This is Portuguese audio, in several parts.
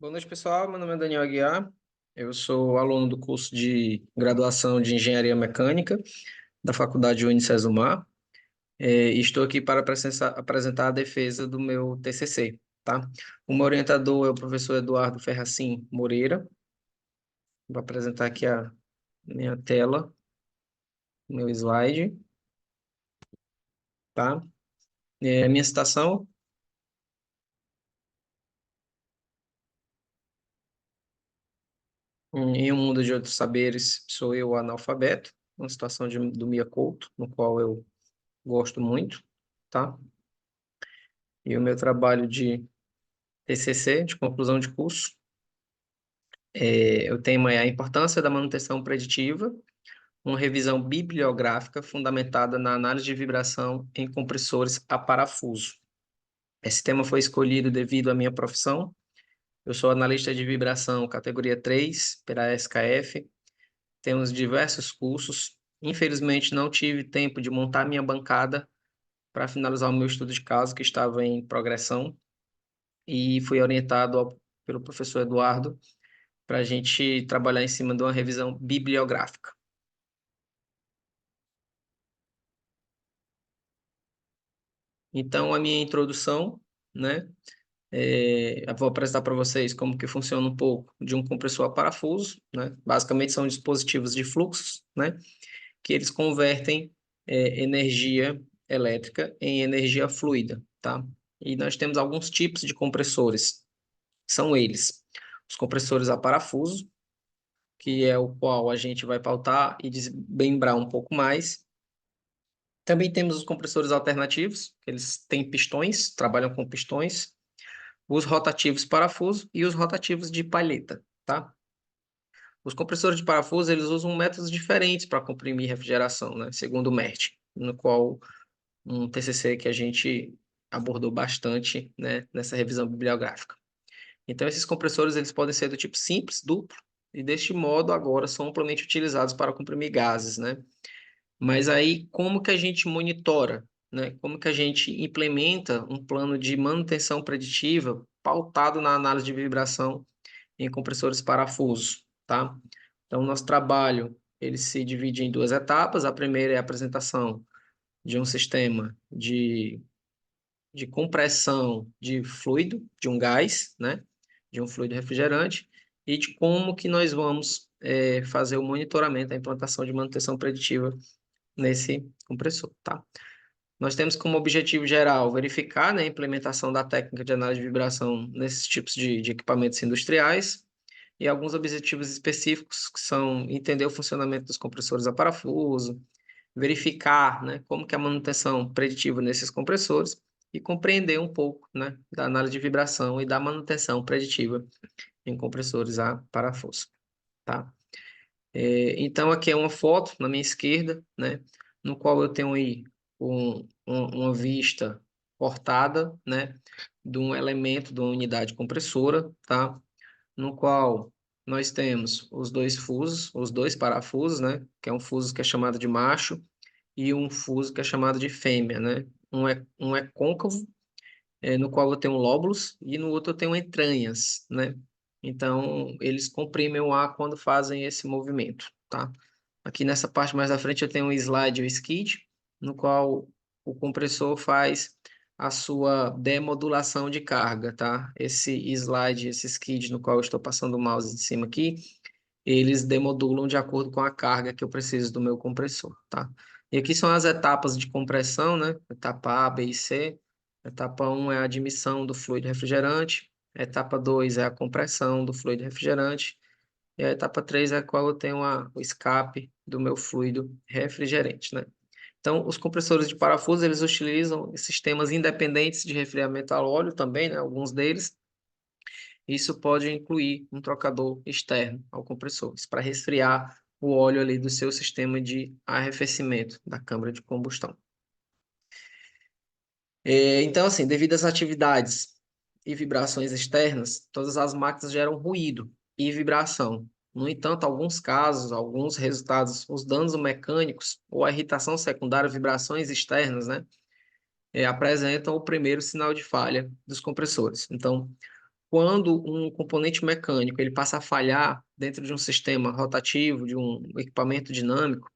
Boa noite, pessoal. Meu nome é Daniel Aguiar. Eu sou aluno do curso de graduação de Engenharia Mecânica da Faculdade Unicesumar. E estou aqui para apresentar a defesa do meu TCC, tá? O meu orientador é o professor Eduardo Ferracin Moreira. Vou apresentar aqui a minha tela, meu slide, tá? A minha citação: em um mundo de outros saberes, sou eu o analfabeto, uma situação do Mia Couto, no qual eu gosto muito, tá? E o meu trabalho de TCC, de conclusão de curso, o tema é a importância da manutenção preditiva, uma revisão bibliográfica fundamentada na análise de vibração em compressores a parafuso. Esse tema foi escolhido devido à minha profissão. Eu sou analista de vibração categoria 3 pela SKF, temos diversos cursos. Infelizmente, não tive tempo de montar minha bancada para finalizar o meu estudo de caso, que estava em progressão, e fui orientado pelo professor Eduardo para a gente trabalhar em cima de uma revisão bibliográfica. Então, a minha introdução, né? Eu vou apresentar para vocês como que funciona um pouco de um compressor a parafuso, né? Basicamente são dispositivos de fluxos, né? Que eles convertem energia elétrica em energia fluida, tá? E nós temos alguns tipos de compressores. São eles: os compressores a parafuso, que é o qual a gente vai pautar e desmembrar um pouco mais. Também temos os compressores alternativos, que eles têm pistões, trabalham com pistões, os rotativos parafuso e os rotativos de palheta, tá? Os compressores de parafuso, eles usam métodos diferentes para comprimir refrigeração, né? Segundo o MERT, no qual um TCC que a gente abordou bastante, né, nessa revisão bibliográfica. Então, esses compressores, eles podem ser do tipo simples, duplo, e deste modo, agora, são amplamente utilizados para comprimir gases, né? Mas aí, como que a gente monitora, né? Como que a gente implementa um plano de manutenção preditiva pautado na análise de vibração em compressores parafusos, tá? Então, o nosso trabalho, ele se divide em duas etapas. A primeira é a apresentação de um sistema de compressão de fluido, de um gás, né? De um fluido refrigerante, e de como que nós vamos fazer o monitoramento, a implantação de manutenção preditiva nesse compressor, tá? Nós temos como objetivo geral verificar, né, a implementação da técnica de análise de vibração nesses tipos de equipamentos industriais, e alguns objetivos específicos que são entender o funcionamento dos compressores a parafuso, verificar, né, como que é a manutenção preditiva nesses compressores e compreender um pouco, né, da análise de vibração e da manutenção preditiva em compressores a parafuso, tá? Então, aqui é uma foto na minha esquerda, né, no qual eu tenho aí uma vista cortada, né, de um elemento de uma unidade compressora, tá? No qual nós temos os dois fusos, os dois parafusos, né, que é um fuso que é chamado de macho e um fuso que é chamado de fêmea, né? Um é côncavo, no qual eu tenho lóbulos, e no outro eu tenho entranhas, né? Então, eles comprimem o ar quando fazem esse movimento, tá? Aqui nessa parte mais à frente eu tenho um slide, o skid, no qual o compressor faz a sua demodulação de carga, tá? Esse slide, esse skid no qual eu estou passando o mouse em cima aqui, eles demodulam de acordo com a carga que eu preciso do meu compressor, tá? E aqui são as etapas de compressão, né? Etapa A, B e C. Etapa 1 é a admissão do fluido refrigerante. Etapa 2 é a compressão do fluido refrigerante. E a etapa 3 é a qual eu tenho o escape do meu fluido refrigerante, né? Então, os compressores de parafuso, eles utilizam sistemas independentes de resfriamento a óleo também, né? Alguns deles. Isso pode incluir um trocador externo ao compressor, para resfriar o óleo ali do seu sistema de arrefecimento da câmara de combustão. Então, assim, devido às atividades e vibrações externas, todas as máquinas geram ruído e vibração. No entanto, alguns casos, alguns resultados, os danos mecânicos ou a irritação secundária, vibrações externas, né, apresentam o primeiro sinal de falha dos compressores. Então, quando um componente mecânico ele passa a falhar dentro de um sistema rotativo, de um equipamento dinâmico,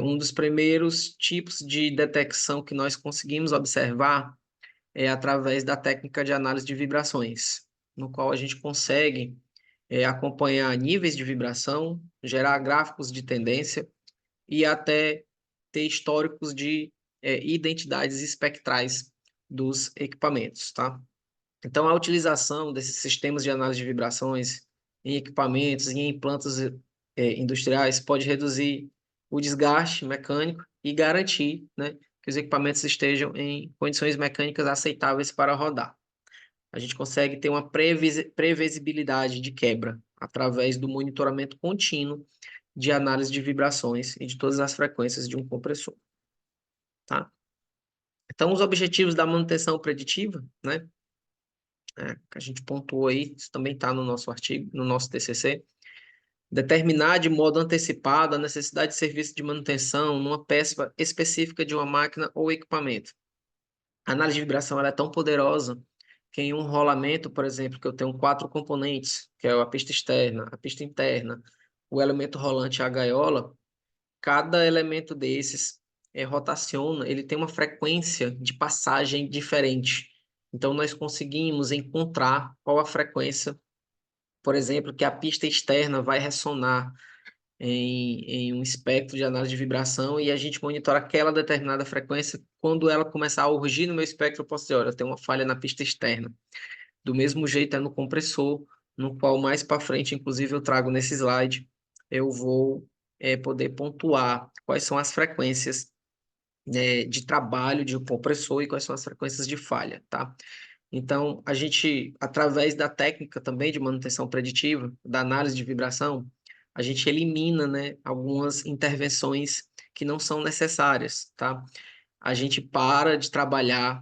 um dos primeiros tipos de detecção que nós conseguimos observar é através da técnica de análise de vibrações, no qual a gente consegue acompanhar níveis de vibração, gerar gráficos de tendência e até ter históricos de identidades espectrais dos equipamentos, tá? Então, a utilização desses sistemas de análise de vibrações em equipamentos e em plantas industriais pode reduzir o desgaste mecânico e garantir, né, que os equipamentos estejam em condições mecânicas aceitáveis para rodar. A gente consegue ter uma previsibilidade de quebra através do monitoramento contínuo de análise de vibrações e de todas as frequências de um compressor, tá? Então, os objetivos da manutenção preditiva, né, que a gente pontuou aí, isso também está no nosso artigo, no nosso TCC, determinar de modo antecipado a necessidade de serviço de manutenção numa peça específica de uma máquina ou equipamento. A análise de vibração ela é tão poderosa que em um rolamento, por exemplo, que eu tenho 4 componentes, que é a pista externa, a pista interna, o elemento rolante e a gaiola, cada elemento desses rotaciona, ele tem uma frequência de passagem diferente. Então, nós conseguimos encontrar qual a frequência, por exemplo, que a pista externa vai ressonar em um espectro de análise de vibração e a gente monitora aquela determinada frequência. Quando ela começar a urgir no meu espectro, eu posso dizer, olha, tem uma falha na pista externa. Do mesmo jeito é no compressor, no qual mais para frente, inclusive, eu trago nesse slide, eu vou poder pontuar quais são as frequências de trabalho de um compressor e quais são as frequências de falha, tá? Então, a gente, através da técnica também de manutenção preditiva, da análise de vibração, a gente elimina, né, algumas intervenções que não são necessárias, tá? A gente para de trabalhar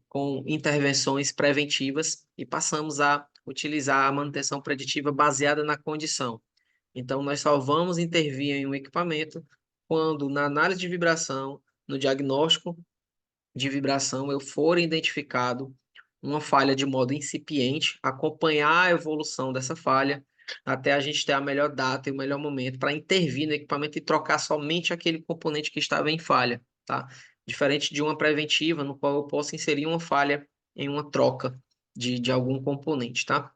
com intervenções preventivas e passamos a utilizar a manutenção preditiva baseada na condição. Então, nós só vamos intervir em um equipamento quando, na análise de vibração, no diagnóstico de vibração, eu for identificado uma falha de modo incipiente, acompanhar a evolução dessa falha até a gente ter a melhor data e o melhor momento para intervir no equipamento e trocar somente aquele componente que estava em falha, tá? Diferente de uma preventiva, no qual eu posso inserir uma falha em uma troca de algum componente, tá?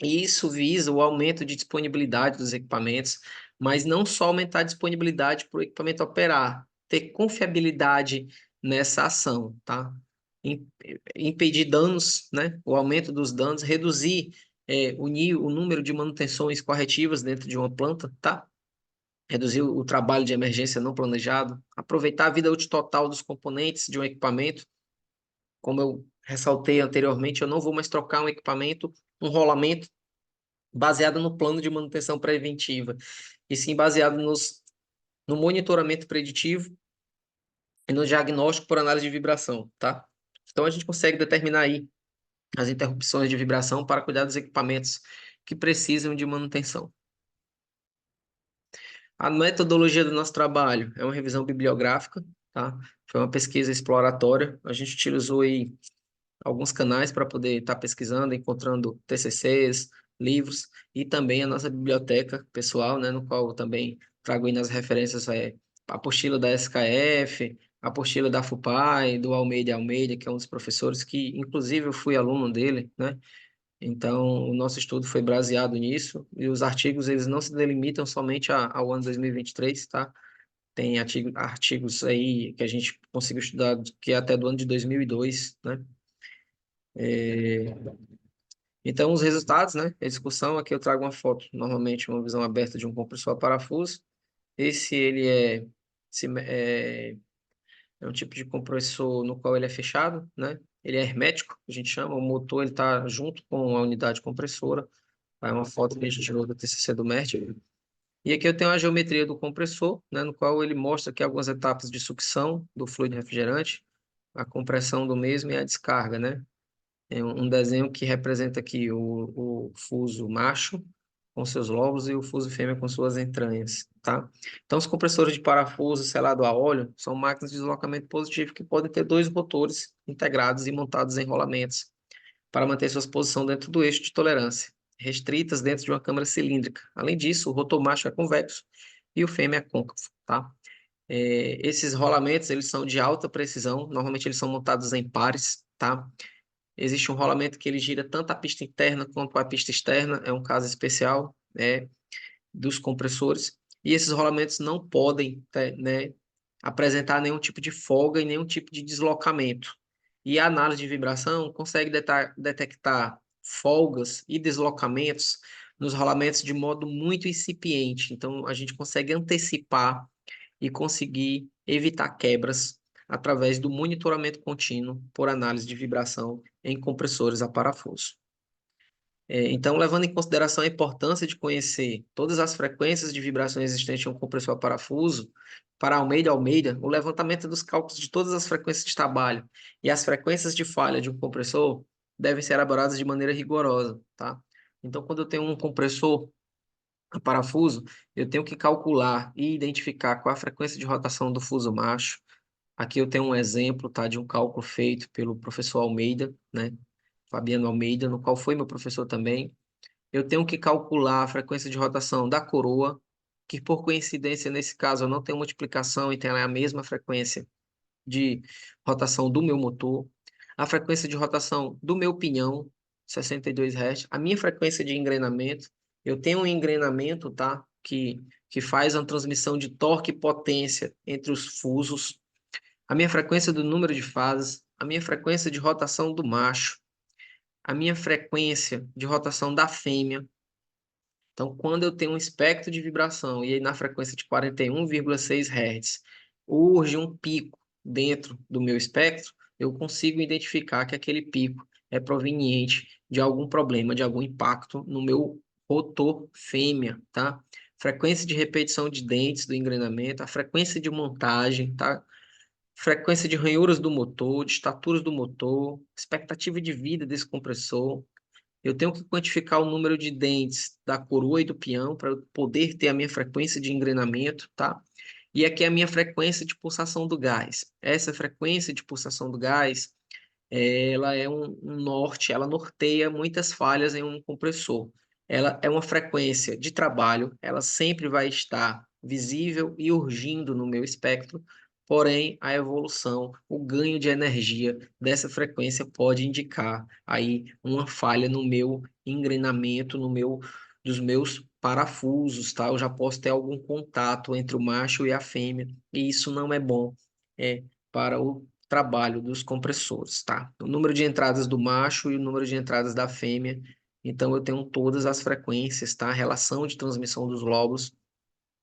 E isso visa o aumento de disponibilidade dos equipamentos, mas não só aumentar a disponibilidade para o equipamento operar, ter confiabilidade nessa ação, tá? Impedir danos, né? O aumento dos danos, reduzir o número de manutenções corretivas dentro de uma planta, tá? Reduzir o trabalho de emergência não planejado, aproveitar a vida útil total dos componentes de um equipamento. Como eu ressaltei anteriormente, eu não vou mais trocar um equipamento, um rolamento baseado no plano de manutenção preventiva, e sim baseado no monitoramento preditivo e no diagnóstico por análise de vibração, tá? Então a gente consegue determinar aí as interrupções de vibração para cuidar dos equipamentos que precisam de manutenção. A metodologia do nosso trabalho é uma revisão bibliográfica, tá? Foi uma pesquisa exploratória. A gente utilizou aí alguns canais para poder estar pesquisando, encontrando TCCs, livros e também a nossa biblioteca pessoal, né, no qual eu também trago aí nas referências a apostila da SKF, a apostila da FUPAI, do Almeida, que é um dos professores que, inclusive, eu fui aluno dele, né? Então, o nosso estudo foi baseado nisso e os artigos, eles não se delimitam somente ao ano 2023, tá? Tem artigos aí que a gente conseguiu estudar que é até do ano de 2002, né? Então, os resultados, né? A discussão, aqui eu trago uma foto, normalmente uma visão aberta de um compressor a parafuso. Esse, ele é um tipo de compressor no qual ele é fechado, né? Ele é hermético, a gente chama, o motor ele está junto com a unidade compressora. É uma foto que a gente tirou do TCC do MERT. E aqui eu tenho a geometria do compressor, né? No qual ele mostra aqui algumas etapas de sucção do fluido refrigerante, a compressão do mesmo e a descarga, né? É um desenho que representa aqui o fuso macho com seus lobos e o fuso fêmea com suas entranhas, tá? Então, os compressores de parafuso selado a óleo são máquinas de deslocamento positivo que podem ter 2 motores integrados e montados em rolamentos. para manter sua posição dentro do eixo de tolerância, restritas dentro de uma câmara cilíndrica. Além disso, o rotor macho é convexo e o fêmea é côncavo, tá? Esses rolamentos, eles são de alta precisão, normalmente eles são montados em pares, tá? Existe um rolamento que ele gira tanto a pista interna quanto a pista externa, é um caso especial, dos compressores, e esses rolamentos não podem, né, apresentar nenhum tipo de folga e nenhum tipo de deslocamento. E a análise de vibração consegue detectar folgas e deslocamentos nos rolamentos de modo muito incipiente. Então, a gente consegue antecipar e conseguir evitar quebras através do monitoramento contínuo por análise de vibração em compressores a parafuso. Então, levando em consideração a importância de conhecer todas as frequências de vibração existentes em um compressor a parafuso, para Almeida, o levantamento dos cálculos de todas as frequências de trabalho e as frequências de falha de um compressor devem ser elaboradas de maneira rigorosa, tá? Então, quando eu tenho um compressor a parafuso, eu tenho que calcular e identificar qual a frequência de rotação do fuso macho. Aqui eu tenho um exemplo, tá, de um cálculo feito pelo professor Almeida, né? Fabiano Almeida, no qual foi meu professor também. Eu tenho que calcular a frequência de rotação da coroa, que por coincidência, nesse caso, eu não tenho multiplicação, então ela é a mesma frequência de rotação do meu motor, a frequência de rotação do meu pinhão, 62 Hz, a minha frequência de engrenamento, eu tenho um engrenamento, tá, que faz uma transmissão de torque e potência entre os fusos, a minha frequência do número de fases, a minha frequência de rotação do macho, a minha frequência de rotação da fêmea. Então, quando eu tenho um espectro de vibração e aí na frequência de 41,6 Hz urge um pico dentro do meu espectro, eu consigo identificar que aquele pico é proveniente de algum problema, de algum impacto no meu rotor fêmea, tá? Frequência de repetição de dentes do engrenamento, a frequência de montagem, tá? Frequência de ranhuras do motor, de estaturas do motor, expectativa de vida desse compressor, eu tenho que quantificar o número de dentes da coroa e do peão para poder ter a minha frequência de engrenamento, tá? E aqui é a minha frequência de pulsação do gás. Essa frequência de pulsação do gás, ela é um norte, ela norteia muitas falhas em um compressor. Ela é uma frequência de trabalho, ela sempre vai estar visível e urgindo no meu espectro, porém a evolução, o ganho de energia dessa frequência pode indicar aí uma falha no meu engrenamento, dos meus parafusos, tá? Eu já posso ter algum contato entre o macho e a fêmea, e isso não é bom, para o trabalho dos compressores, tá? O número de entradas do macho e o número de entradas da fêmea. Então, eu tenho todas as frequências, tá? A relação de transmissão dos lobos.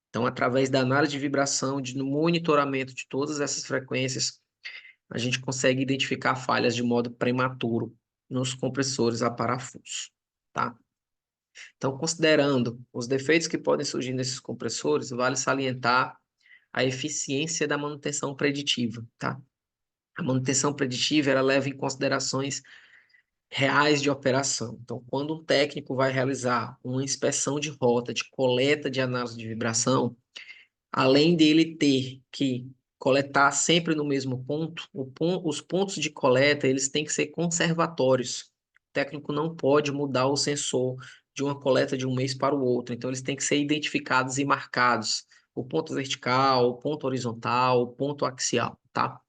Então, através da análise de vibração, no monitoramento de todas essas frequências, a gente consegue identificar falhas de modo prematuro nos compressores a parafuso, tá? Então, considerando os defeitos que podem surgir nesses compressores, vale salientar a eficiência da manutenção preditiva, tá? A manutenção preditiva, ela leva em considerações reais de operação. Então, quando um técnico vai realizar uma inspeção de rota, de coleta de análise de vibração, além dele ter que coletar sempre no mesmo ponto, os pontos de coleta, eles têm que ser conservatórios. O técnico não pode mudar o sensor de uma coleta de um mês para o outro. Então, eles têm que ser identificados e marcados. O ponto vertical, o ponto horizontal, o ponto axial, tá?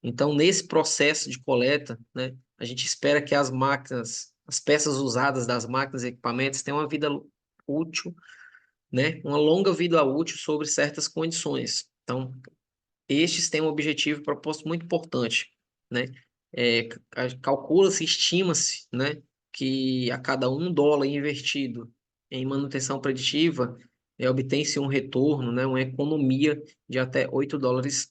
Então, nesse processo de coleta, né, a gente espera que as máquinas, as peças usadas das máquinas e equipamentos tenham uma vida útil, né, uma longa vida útil sobre certas condições. Então, estes têm um objetivo proposto muito importante, né? Calcula-se, estima-se, né, que a cada $1 investido em manutenção preditiva, obtém-se um retorno, né, uma economia de até $8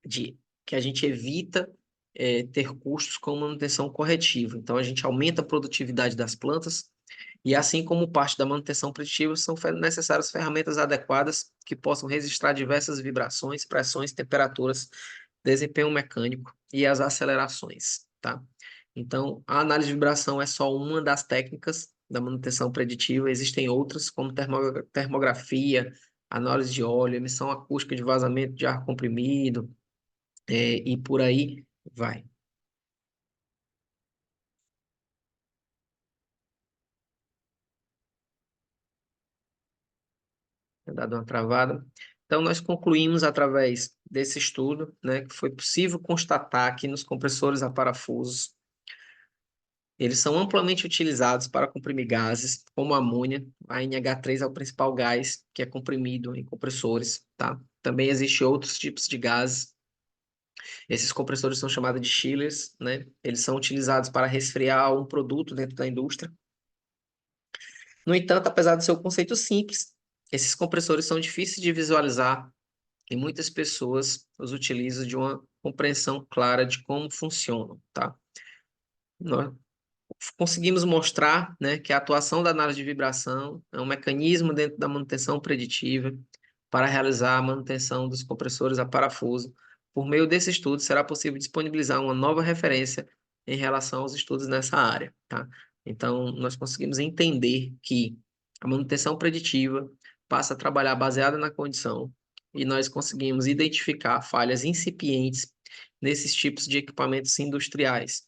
de que a gente evita ter custos com manutenção corretiva. Então, a gente aumenta a produtividade das plantas e, assim como parte da manutenção preditiva, são necessárias ferramentas adequadas que possam registrar diversas vibrações, pressões, temperaturas, desempenho mecânico e as acelerações, tá? Então, a análise de vibração é só uma das técnicas da manutenção preditiva, existem outras, como termografia, análise de óleo, emissão acústica de vazamento de ar comprimido, e por aí vai. Tinha dado uma travada. Então, nós concluímos através desse estudo, né, que foi possível constatar que nos compressores a parafusos, eles são amplamente utilizados para comprimir gases, como a amônia. A NH3 é o principal gás que é comprimido em compressores, tá? Também existem outros tipos de gases. Esses compressores são chamados de chillers, né? Eles são utilizados para resfriar um produto dentro da indústria. No entanto, apesar de ser um conceito simples, esses compressores são difíceis de visualizar e muitas pessoas os utilizam de uma compreensão clara de como funcionam, tá? Nós conseguimos mostrar, né, que a atuação da análise de vibração é um mecanismo dentro da manutenção preditiva para realizar a manutenção dos compressores a parafuso. Por meio desse estudo, será possível disponibilizar uma nova referência em relação aos estudos nessa área, tá? Então, nós conseguimos entender que a manutenção preditiva passa a trabalhar baseada na condição e nós conseguimos identificar falhas incipientes nesses tipos de equipamentos industriais.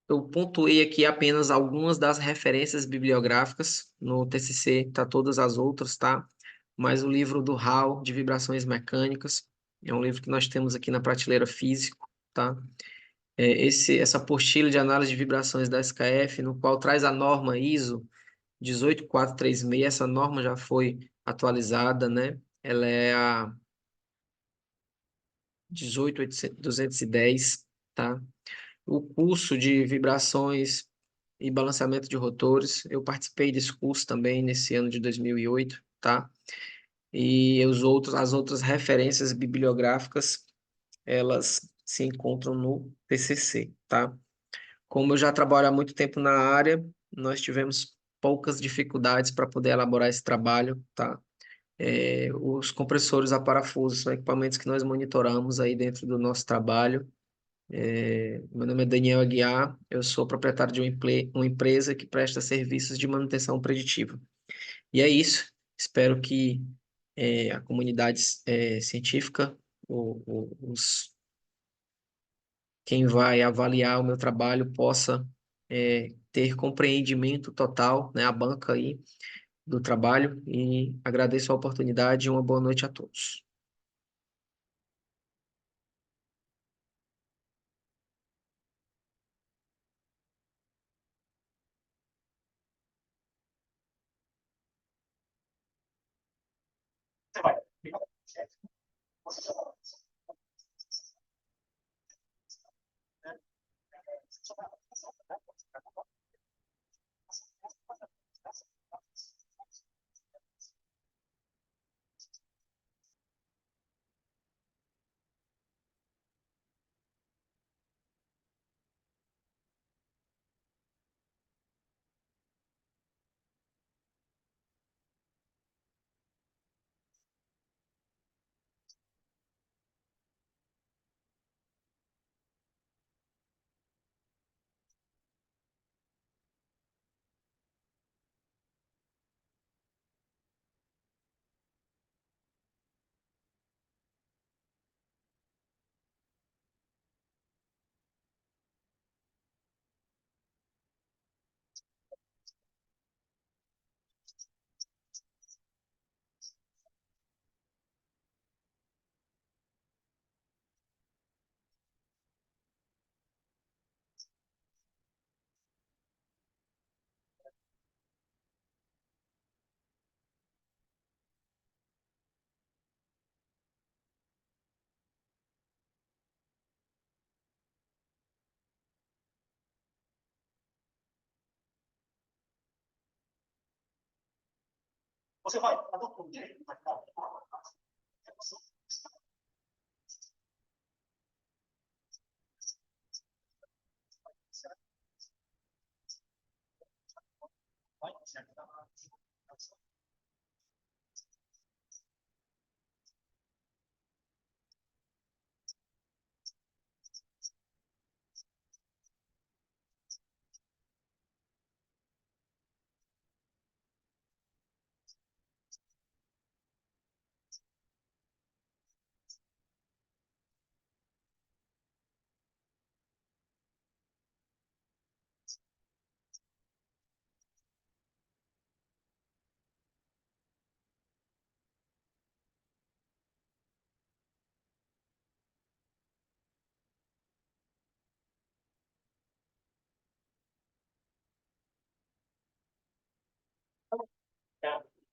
Eu pontuei aqui apenas algumas das referências bibliográficas, no TCC está todas as outras, tá? Mas o livro do Hall, de vibrações mecânicas, é um livro que nós temos aqui na prateleira físico, tá? Essa apostila de análise de vibrações da SKF, no qual traz a norma ISO 18436, essa norma já foi atualizada, né? Ela é a 18210, tá? O curso de vibrações e balanceamento de rotores. Eu participei desse curso também nesse ano de 2008, tá? E as outras referências bibliográficas, elas se encontram no TCC, tá? Como eu já trabalho há muito tempo na área, nós tivemos poucas dificuldades para poder elaborar esse trabalho, tá? Os compressores a parafuso são equipamentos que nós monitoramos aí dentro do nosso trabalho. Meu nome é Daniel Aguiar, eu sou proprietário de uma empresa que presta serviços de manutenção preditiva. E é isso, espero que a comunidade científica, quem vai avaliar o meu trabalho possa ter compreendimento total, né, a banca aí do trabalho, e agradeço a oportunidade e uma boa noite a todos.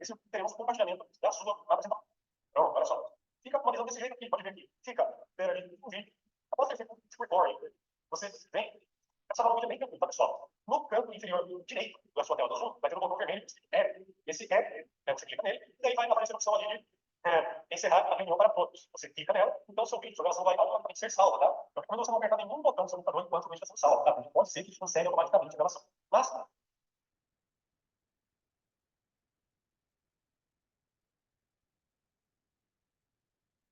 esse teremos compartilhamento da sua apresentação. Então, olha só. Fica uma visão desse jeito aqui, pode ver aqui. Fica, um vídeo. Após você esse recording, você vem. Essa nova é bem tranquila, tá, pessoal? No canto inferior direito da sua tela do Zoom, vai ter um botão vermelho, esse você clica nele, e daí vai aparecer a opção ali de encerrar a reunião para todos. Você clica nela, então seu vídeo, sua gravação vai automaticamente ser salva, tá? Então, quando você não apertar nenhum botão do seu computador, enquanto o vídeo está sendo salvo, tá? Pode ser que isso cancele automaticamente a gravação. Mas,